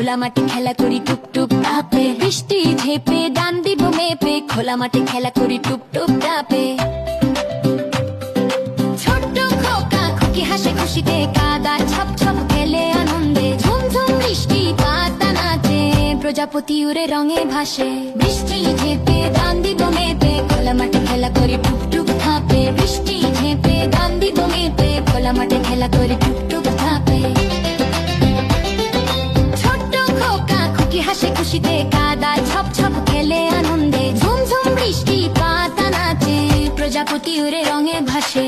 খোলা মাঠে খেলা করি টুপ টুপ টাপে, বৃষ্টি ঝেপে ডান দিব মেপে, খোলা মাঠে খেলা করি টুপ টুপ টাপে। ছোট্ট খোকা খুকি হাসে খুশিতে, কাদা ছপ ছপ খেলে আনন্দে, ঝুমঝুম বৃষ্টি পাতা নাচে, প্রজাপতি উড়ে রঙে ভাসে। বৃষ্টি ঝেপে ডান দিব মেপে, খোলা মাঠে খেলা করি টুপ টুপ টাপে, বৃষ্টি ঝেপে ডান দিব মেপে, খোলা মাঠে খেলা করি টুপ টুপ টাপে। হাসে খুশিতে, কাদা ছপ ছপ খেলে আনন্দে, ঝুমঝুম বৃষ্টি পাতা নাচে, প্রজাপতি উড়ে রঙে ভাসে।